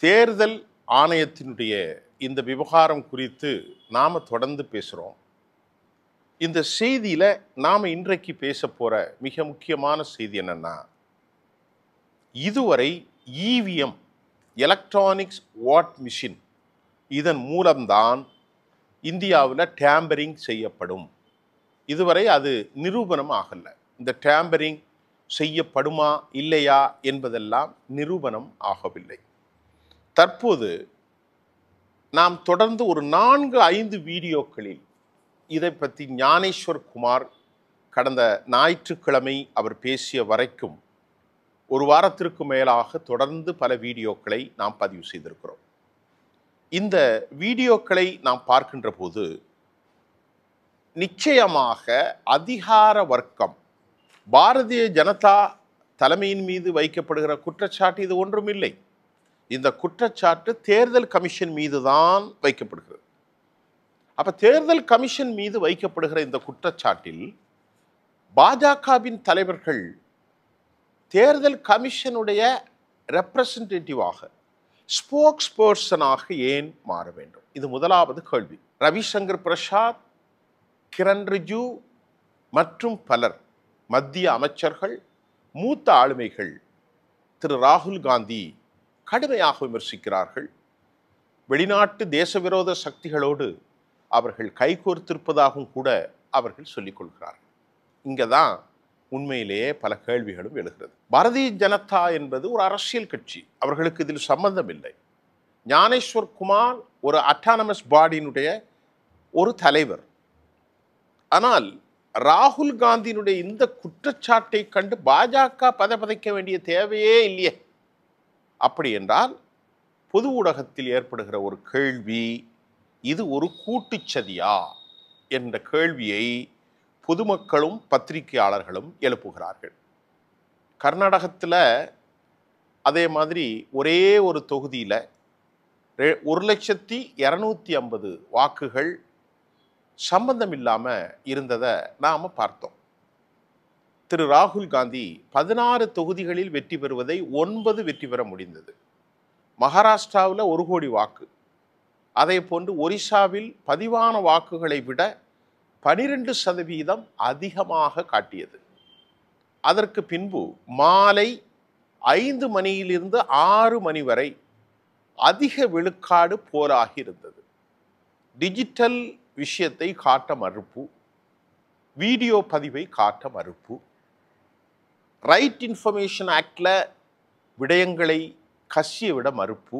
தேர்தல் ஆணையத்தினுடைய இந்த விவகாரம் குறித்து நாம் தொடர்ந்து பேசுகிறோம். இந்த செய்தியில் நாம் இன்றைக்கு பேச போகிற மிக முக்கியமான செய்தி என்னென்னா, இதுவரை இவிஎம் எலக்ட்ரானிக்ஸ் வாட் மிஷின் இதன் மூலம்தான் இந்தியாவில் டேம்பரிங் செய்யப்படும். இதுவரை அது நிரூபணம் ஆகலை. இந்த டேம்பரிங் செய்யப்படுமா இல்லையா என்பதெல்லாம் நிரூபணம் ஆகவில்லை. தற்போது நாம் தொடர்ந்து ஒரு 4-5 வீடியோக்களில் இதை பற்றி ஞானேஸ்வர் குமார் கடந்த ஞாயிற்றுக்கிழமை அவர் பேசிய வரைக்கும் ஒரு வாரத்திற்கு மேலாக தொடர்ந்து பல வீடியோக்களை நாம் பதிவு செய்திருக்கிறோம். இந்த வீடியோக்களை நாம் பார்க்கின்ற போது நிச்சயமாக அதிகார வர்க்கம் பாரதிய ஜனதா தலைமையின் மீது வைக்கப்படுகிற குற்றச்சாட்டு இது ஒன்றுமில்லை. இந்த குற்றச்சாட்டு தேர்தல் கமிஷன் மீது தான் வைக்கப்படுகிறது. அப்போ தேர்தல் கமிஷன் மீது வைக்கப்படுகிற இந்த குற்றச்சாட்டில் பாஜகவின் தலைவர்கள் தேர்தல் கமிஷனுடைய ரெப்ரசன்டேட்டிவாக ஸ்போக்ஸ் பர்சனாக ஏன் மாற வேண்டும்? இது முதலாவது கேள்வி. ரவிசங்கர் பிரசாத், கிரண் ரிஜிஜு மற்றும் பலர் மத்திய அமைச்சர்கள், மூத்த ஆளுமைகள் திரு ராகுல் காந்தி கடுமையாக விமர்சிக்கிறார்கள். வெளிநாட்டு தேசவிரோத சக்திகளோடு அவர்கள் கைகோர்த்திருப்பதாகவும் கூட அவர்கள் சொல்லிக் கொள்கிறார்கள். இங்கே தான் உண்மையிலேயே பல கேள்விகளும் எழுகிறது. பாரதிய ஜனதா என்பது ஒரு அரசியல் கட்சி, அவர்களுக்கு இதில் சம்பந்தம் இல்லை. ஞானேஸ்வர் குமார் ஒரு அட்டானமஸ் பாடியினுடைய ஒரு தலைவர். ஆனால் ராகுல் காந்தியினுடைய இந்த குற்றச்சாட்டை கண்டு பாஜக பதைக்க வேண்டிய தேவையே இல்லையே. அப்படி என்றால் பொது ஊடகத்தில் ஏற்படுகிற ஒரு கேள்வி, இது ஒரு கூட்டுச்சதியா என்ற கேள்வியை பொதுமக்களும் பத்திரிகையாளர்களும் எழுப்புகிறார்கள். கர்நாடகத்தில் அதே மாதிரி ஒரே ஒரு தொகுதியில் 1,250,000 வாக்குகள் சம்பந்தம் இல்லாமல் இருந்ததை நாம் பார்த்தோம். திரு ராகுல் காந்தி 16 தொகுதிகளில் வெற்றி பெறுவதை 9 வெற்றி பெற முடிந்தது. மகாராஷ்டிராவில் 1 கோடி வாக்கு, அதே போன்று ஒரிசாவில் பதிவான வாக்குகளை விட 12% அதிகமாக காட்டியது. அதற்கு பின்பு மாலை 5 மணியிலிருந்து 6 மணி வரை அதிக விழுக்காடு போராகி இருந்தது. டிஜிட்டல் விஷயத்தை காட்ட மறுப்பு, வீடியோ பதிவை காட்ட மறுப்பு, ரைட் இன்ஃபர்மேஷன் ஆக்டில் விடயங்களை கசிய விட மறுப்பு,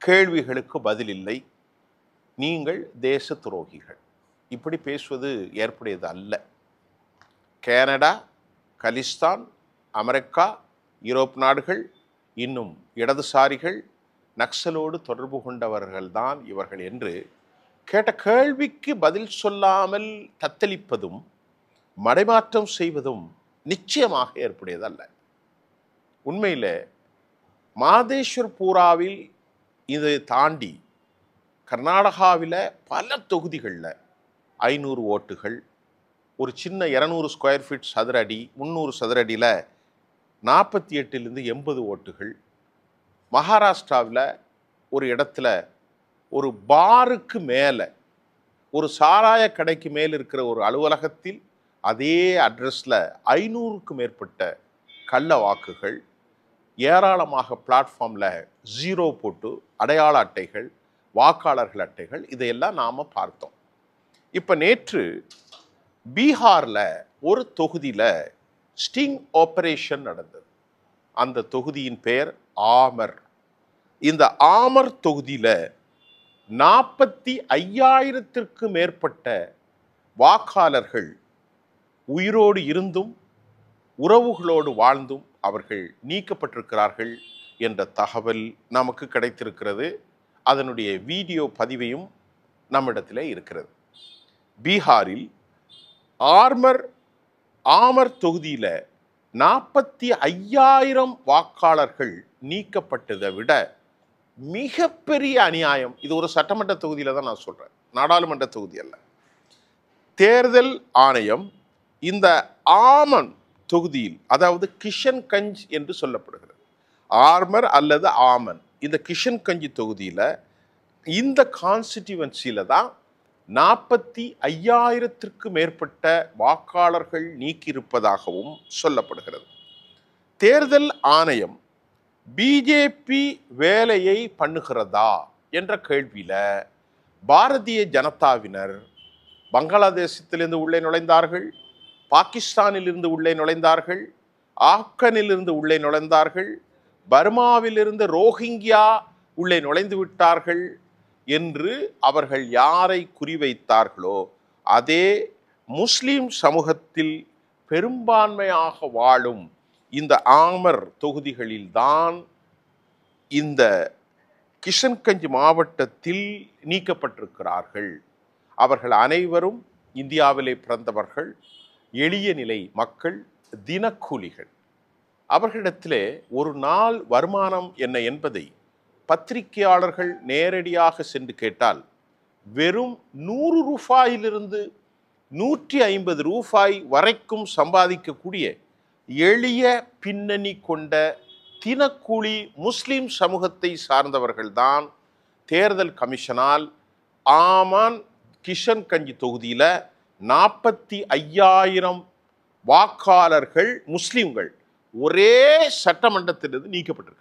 கேள்விகளுக்கு பதில் இல்லை, நீங்கள் தேச துரோகிகள், இப்படி பேசுவது ஏற்புடையது அல்ல. கனடா, கலிஸ்தான், அமெரிக்கா, யூரோப் நாடுகள், இன்னும் இடதுசாரிகள், நக்சலோடு தொடர்பு கொண்டவர்கள்தான் இவர்கள் என்று கேட்ட கேள்விக்கு பதில் சொல்லாமல் தத்தளிப்பதும் மடைமாற்றம் செய்வதும் நிச்சயமாக ஏற்புடையதல்ல. உண்மையில் மாதேஸ்வர் பூராவில் இதை தாண்டி கர்நாடகாவில் பல தொகுதிகளில் 500 ஓட்டுகள், ஒரு சின்ன 200 ஸ்கொயர் ஃபீட் சதுர அடி, 300 சதுர அடியில் 48லிருந்து 80 ஓட்டுகள், மகாராஷ்டிராவில் ஒரு இடத்துல ஒரு பாருக்கு மேலே, ஒரு சாராய கடைக்கு மேல் இருக்கிற ஒரு அலுவலகத்தில் அதே அட்ரஸில் 500க்கும் மேற்பட்ட கள்ள வாக்குகள், ஏராளமாக பிளாட்ஃபார்மில் 0 போட்டு அடையாள அட்டைகள், வாக்காளர்கள் அட்டைகள், இதையெல்லாம் நாம் பார்த்தோம். இப்போ நேற்று பீகாரில் ஒரு தொகுதியில் ஸ்டிங் ஆபரேஷன் நடந்தது. அந்த தொகுதியின் பெயர் ஆமர். இந்த ஆமர் தொகுதியில் 45,000த்திற்கு மேற்பட்ட வாக்காளர்கள் உயிரோடு இருந்தும் உறவுகளோடு வாழ்ந்தும் அவர்கள் நீக்கப்பட்டிருக்கிறார்கள் என்ற தகவல் நமக்கு கிடைத்திருக்கிறது. அதனுடைய வீடியோ பதிவையும் நம்மிடத்தில் இருக்கிறது. பீகாரில் ஆமர் தொகுதியில் 45,000 வாக்காளர்கள் நீக்கப்பட்டதை விட மிகப்பெரிய அநியாயம். இது ஒரு சட்டமன்ற தொகுதியில் தான் நான் சொல்கிறேன், நாடாளுமன்ற தொகுதி அல்ல. தேர்தல் ஆணையம் இந்த ஆமன் தொகுதியில், அதாவது கிஷன்கஞ்ச் என்று சொல்லப்படுகிறது, ஆர்மர் அல்லது ஆமன், இந்த கிஷன்கஞ்சி தொகுதியில் இந்த கான்ஸ்டிடியூவன்சியில் தான் 45,000த்திற்கு மேற்பட்ட வாக்காளர்கள் நீக்கியிருப்பதாகவும் சொல்லப்படுகிறது. தேர்தல் ஆணையம் பிஜேபி வேலையை பண்ணுகிறதா என்ற கேள்வியில் பாரதிய ஜனதாவினர் பங்களாதேசத்திலிருந்து உள்ளே நுழைந்தார்கள், பாகிஸ்தானிலிருந்து உள்ளே நுழைந்தார்கள், ஆப்கனிலிருந்து உள்ளே நுழைந்தார்கள், பர்மாவிலிருந்து ரோஹிங்கியா உள்ளே நுழைந்து விட்டார்கள் என்று அவர்கள் யாரை குறிவைத்தார்களோ அதே முஸ்லிம் சமூகத்தில் பெரும்பான்மையாக வாழும் இந்த ஆமர் தொகுதிகளில்தான் இந்த கிஷன்கஞ்ச் மாவட்டத்தில் நீக்கப்பட்டிருக்கிறார்கள். அவர்கள் அனைவரும் இந்தியாவிலே பிறந்தவர்கள், எளிய நிலை மக்கள், தினக்கூலிகள். அவர்களிடத்திலே ஒரு நாள் வருமானம் என்ன என்பதை பத்திரிகையாளர்கள் நேரடியாக சென்று கேட்டால் வெறும் 100 ரூபாயிலிருந்து 150 ரூபாய் வரைக்கும் சம்பாதிக்கக்கூடிய எளிய பின்னணி கொண்ட தினக்கூலி முஸ்லிம் சமூகத்தை சார்ந்தவர்கள்தான் தேர்தல் கமிஷனால் ஆமான் கிஷன்கஞ்ச் தொகுதியில் 45,000 வாக்காளர்கள் முஸ்லிம்கள் ஒரே சட்டமன்றத்திலிருந்து நீக்கப்பட்டிருக்கிறார்.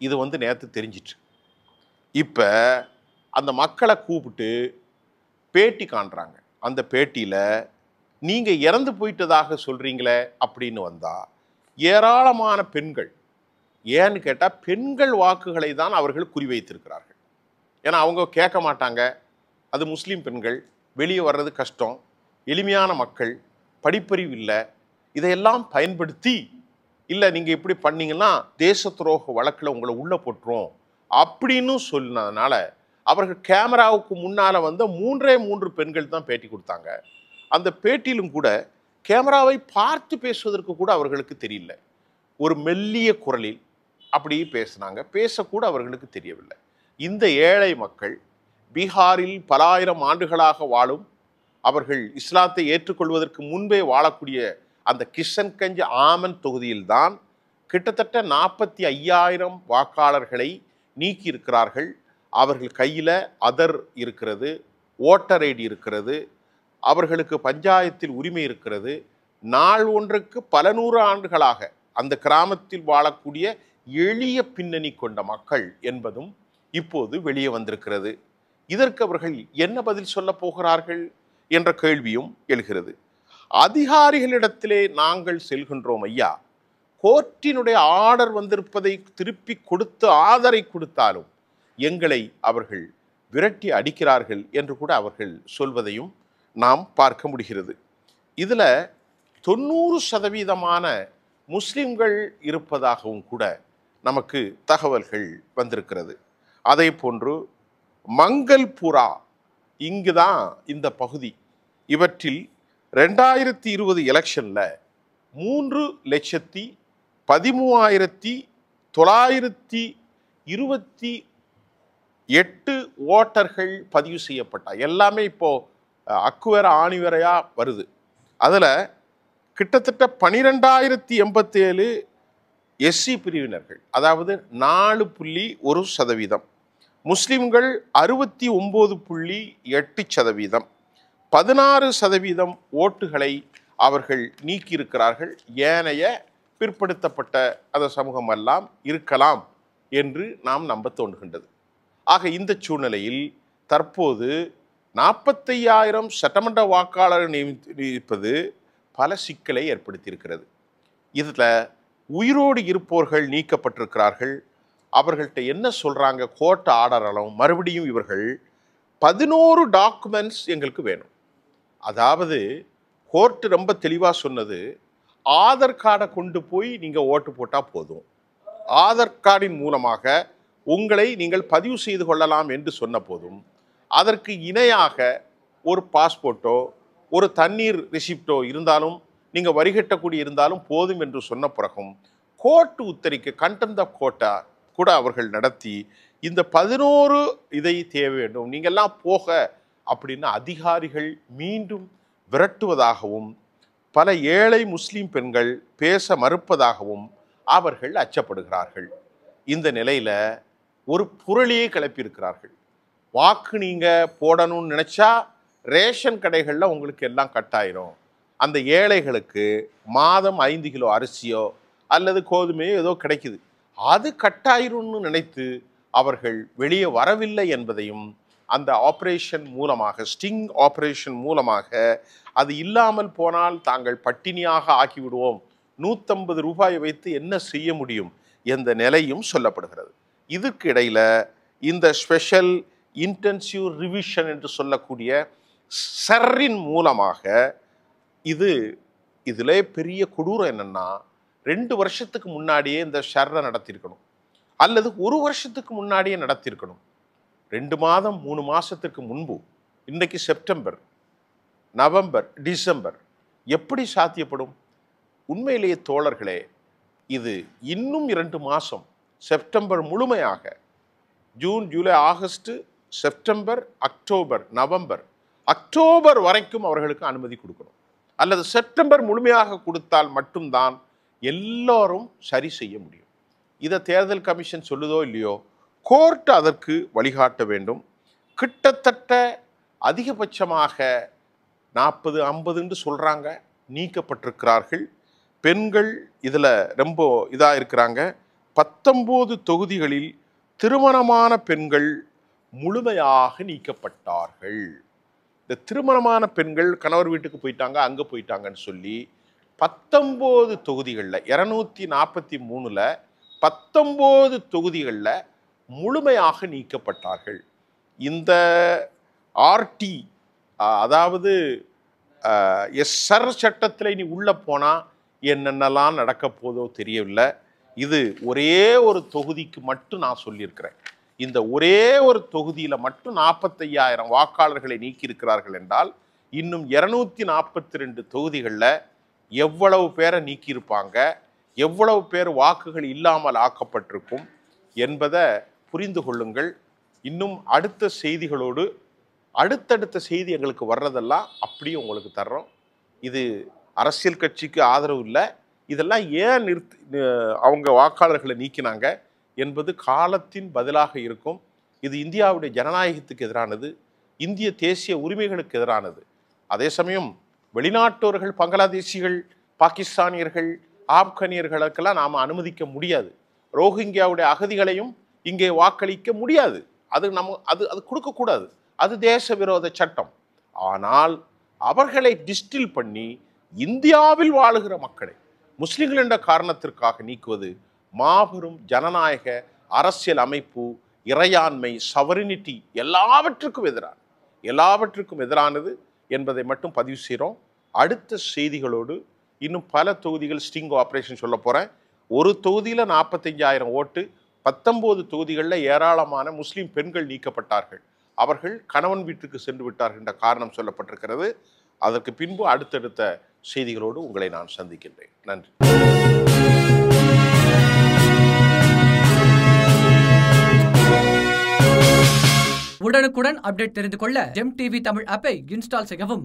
இது நேற்று தெரிஞ்சிட்டு இப்போ அந்த மக்களை கூப்பிட்டு பேட்டி காண்றாங்க. அந்த பேட்டியில் நீங்கள் இறந்து போயிட்டதாக சொல்கிறீங்களே அப்படின்னு வந்தால் ஏராளமான பெண்கள், ஏன்னு கேட்டால் பெண்கள் வாக்குகளை தான் அவர்கள் குறிவைத்திருக்கிறார்கள். ஏன்னா அவங்க கேட்க மாட்டாங்க, அது முஸ்லீம் பெண்கள், வெளியே வர்றது கஷ்டம், எளிமையான மக்கள், படிப்பறிவு இல்லை, இதையெல்லாம் பயன்படுத்தி இல்லை நீங்கள் இப்படி பண்ணீங்கன்னா தேச துரோக வழக்கில் உங்களை உள்ளே போட்டுரும் அப்படின்னு சொன்னதுனால அவர்கள் கேமராவுக்கு முன்னால் 3 பெண்கள் தான் பேட்டி கொடுத்தாங்க. அந்த பேட்டியிலும் கூட கேமராவை பார்த்து பேசுவதற்கு கூட அவர்களுக்கு தெரியல. ஒரு மெல்லிய குரலில் அப்படி பேசினாங்க, பேசக்கூட அவர்களுக்கு தெரியவில்லை. இந்த ஏழை மக்கள் பீகாரில் பல ஆயிரம் ஆண்டுகளாக வாழும், அவர்கள் இஸ்லாத்தை ஏற்றுக்கொள்வதற்கு முன்பே வாழக்கூடிய அந்த கிஷன்கஞ்ச் ஆமன் தொகுதியில்தான் கிட்டத்தட்ட 45,000 வாக்காளர்களை நீக்கி இருக்கிறார்கள். அவர்கள் கையில் அதர் இருக்கிறது, ஓட்டர் ஐடி இருக்கிறது, அவர்களுக்கு பஞ்சாயத்தில் உரிமை இருக்கிறது. நாள் ஒன்றுக்கு பல 100 ஆண்டுகளாக அந்த கிராமத்தில் வாழக்கூடிய எளிய பின்னணி கொண்ட மக்கள் என்பதும் இப்போது வெளியே வந்திருக்கிறது. இதற்கு அவர்கள் என்ன பதில் சொல்ல போகிறார்கள் என்ற கேள்வியும் எழுகிறது. அதிகாரிகளிடத்திலே நாங்கள் செல்கின்றோம் ஐயா, கோர்ட்டினுடைய ஆர்டர் வந்திருப்பதை திருப்பி கொடுத்து ஆதரை கொடுத்தாலும் எங்களை அவர்கள் விரட்டி அடிக்கிறார்கள் என்று கூட அவர்கள் சொல்வதையும் நாம் பார்க்க முடிகிறது. இதில் 90% முஸ்லிம்கள் இருப்பதாகவும் கூட நமக்கு தகவல்கள் வந்திருக்கிறது. அதே போன்று மங்கல்புரா, இங்கு தான் இந்த பகுதி, இவற்றில் 2020 எலெக்ஷனில் 3,928 ஓட்டர்கள் பதிவு செய்யப்பட்டார். எல்லாமே இப்போது அக்குவேர ஆணிவேரையா வருது. அதில் கிட்டத்தட்ட 12,087 எஸ்சி பிரிவினர்கள், அதாவது 4.1%, முஸ்லிம்கள் 69.8%, 16% ஓட்டுகளை அவர்கள் நீக்கியிருக்கிறார்கள். ஏனைய பிற்படுத்தப்பட்ட அந்த சமூகம் எல்லாம் இருக்கலாம் என்று நாம் நம்ப தோன்றுகின்றது. ஆக இந்த சூழ்நிலையில் தற்போது 45,000 சட்டமன்ற வாக்காளர்கள் நியமிப்பது பல சிக்கலை ஏற்படுத்தியிருக்கிறது. இதில் உயிரோடு இருப்பவர்கள் நீக்கப்பட்டிருக்கிறார்கள். அவர்கள்ட்ட என்ன சொல்கிறாங்க, கோர்ட் ஆர்டராலும் மறுபடியும் இவர்கள் 11 டாக்குமெண்ட்ஸ் எங்களுக்கு வேணும். அதாவது கோர்ட்டு ரொம்ப தெளிவாக சொன்னது, ஆதார் கார்டை கொண்டு போய் நீங்கள் ஓட்டு போட்டால் போதும், ஆதார் கார்டின் மூலமாக உங்களை நீங்கள் பதிவு செய்து கொள்ளலாம் என்று சொன்ன போதும் அதற்கு இணையாக ஒரு பாஸ்போர்ட்டோ ஒரு தண்ணீர் ரிசிப்டோ இருந்தாலும் நீங்கள் வரிகட்டக்கூடிய இருந்தாலும் போதும் என்று சொன்ன பிறகும் கோர்ட்டு உத்தரிக்க கண்டெம்ட் ஆஃப் கோர்ட்டா கூட அவர்கள் நடத்தி இந்த 11 இதை தேவை வேண்டும் நீங்கள்லாம் போக அப்படின்னு அதிகாரிகள் மீண்டும் விரட்டுவதாகவும் பல ஏழை முஸ்லீம் பெண்கள் பேச மறுப்பதாகவும் அவர்கள் அச்சப்படுகிறார்கள். இந்த நிலையில ஒரு புரளியை கிளப்பியிருக்கிறார்கள். வாக்கு நீங்க போடணும்னு நினைச்சா ரேஷன் கடைகளில் உங்களுக்கு எல்லாம் கட்டாயிரும். அந்த ஏழைகளுக்கு மாதம் 5 கிலோ அரிசியோ அல்லது கோதுமையோ ஏதோ கிடைக்குது, அது கட்டாயிரும்னு நினைத்து அவர்கள் வெளியே வரவில்லை என்பதையும், அந்த ஆபரேஷன் மூலமாக, ஸ்டிங் ஆபரேஷன் மூலமாக அது இல்லாமல் போனால் தாங்கள் பட்டினியாக ஆக்கிவிடுவோம், 150 ரூபாயை வைத்து என்ன செய்ய முடியும் என்ற நிலையும் சொல்லப்படுகிறது. இதுக்கு இடையில இந்த ஸ்பெஷல் இன்டென்சிவ் ரிவிஷன் என்று சொல்லக்கூடிய சர்ரின் மூலமாக இதுல பெரிய கொடூரம் என்னன்னா, 2 வருஷத்துக்கு முன்னாடியே இந்த ஷர்ரை நடத்தியிருக்கணும், அல்லது 1 வருஷத்துக்கு முன்னாடியே நடத்தியிருக்கணும். 2 மாதம் 3 மாசத்துக்கு முன்பு, இன்னைக்கு செப்டம்பர், நவம்பர், டிசம்பர், எப்படி சாத்தியப்படும்? உண்மையிலேயே தோழர்களே, இது இன்னும் 2 மாதம், செப்டம்பர் முழுமையாக, June, July, August, September, October, November, October வரைக்கும் அவர்களுக்கு அனுமதி கொடுக்கணும். அல்லது செப்டம்பர் முழுமையாக கொடுத்தால் மட்டும்தான் எல்லோரும் சரி செய்ய முடியும். இதை தேர்தல் கமிஷன் சொல்லுதோ இல்லையோ, கோர்ட் அதற்கு வழிகாட்ட வேண்டும். கிட்டத்தட்ட அதிகபட்சமாக 40-50 சொல்றாங்க நீக்கப்பட்டிருக்கிறார்கள். பெண்கள் இதில் ரொம்ப இதாக இருக்கிறாங்க. 19 தொகுதிகளில் திருமணமான பெண்கள் முழுமையாக நீக்கப்பட்டார்கள். இந்த திருமணமான பெண்கள் கணவர் வீட்டுக்கு போயிட்டாங்க, அங்கே போயிட்டாங்கன்னு சொல்லி 19 தொகுதிகளில் 243ல் 19 தொகுதிகளில் முழுமையாக நீக்கப்பட்டார்கள். இந்த ஆர்டி, அதாவது எஸ்ஆர் சட்டத்தில் இனி உள்ள போனால் என்னென்னலாம் நடக்க போதோ தெரியவில்லை. இது ஒரே ஒரு தொகுதிக்கு மட்டும் நான் சொல்லியிருக்கிறேன். இந்த ஒரே ஒரு தொகுதியில் மட்டும் 45,000 வாக்காளர்களை நீக்கியிருக்கிறார்கள் என்றால், இன்னும் 242 தொகுதிகளில் எவ்வளவு பேரை நீக்கியிருப்பாங்க, எவ்வளவு பேர் வாக்குகள் இல்லாமல் ஆக்கப்பட்டிருக்கும் என்பதை புரிந்து கொள்ளுங்கள். இன்னும் அடுத்த செய்திகளோடு, அடுத்தடுத்த செய்தி எங்களுக்கு வர்றதெல்லாம் அப்படியே உங்களுக்கு தர்றோம். இது அரசியல் கட்சிக்கு ஆதரவு இல்லை, இதெல்லாம் ஏன் அவங்க வாக்காளர்களை நீக்கினாங்க என்பது காலத்தின் பதிலாக இருக்கும். இது இந்தியாவுடைய ஜனநாயகத்துக்கு எதிரானது, இந்திய தேசிய உரிமைகளுக்கு எதிரானது. அதே சமயம் வெளிநாட்டோர்கள், பங்களாதேசிகள், பாகிஸ்தானியர்கள், ஆப்கானியர்களுக்கெல்லாம் நாம் அனுமதிக்க முடியாது. ரோஹிங்கியாவுடைய அகதிகளையும் இங்கே வாக்களிக்க முடியாது. அது அது கொடுக்கக்கூடாது. அது தேச விரோத சட்டம். ஆனால் அவர்களை டிஸ்டில் பண்ணி இந்தியாவில் வாழுகிற மக்களை முஸ்லிம்கள் என்ற காரணத்திற்காக நீக்குவது மாபெரும் ஜனநாயக அரசியல் அமைப்பு, இறையாண்மை, சவரினிட்டி எல்லாவற்றுக்கும் எதிரானது என்பதை மட்டும் பதிவு செய்கிறோம். அடுத்த செய்திகளோடு இன்னும் பல தொகுதிகள் ஸ்டிங் ஆபரேஷன் சொல்ல போகிறேன். ஒரு தொகுதியில் 45,000 ஓட்டு, 19 தொகுதிகளில் ஏராளமான முஸ்லீம் பெண்கள் நீக்கப்பட்டார்கள். அவர்கள் கணவன் வீட்டுக்கு சென்று விட்டார்கள் என்ற காரணம் சொல்லப்பட்டிருக்கிறது. அதற்கு பின்பு அடுத்தடுத்த செய்திகளோடு உங்களை நான் சந்திக்கின்றேன். நன்றி. உடனுக்குடன் அப்டேட் தெரிந்து கொள்ள ஜெம் டிவி தமிழ் ஆப்பை இன்ஸ்டால் செய்யவும்.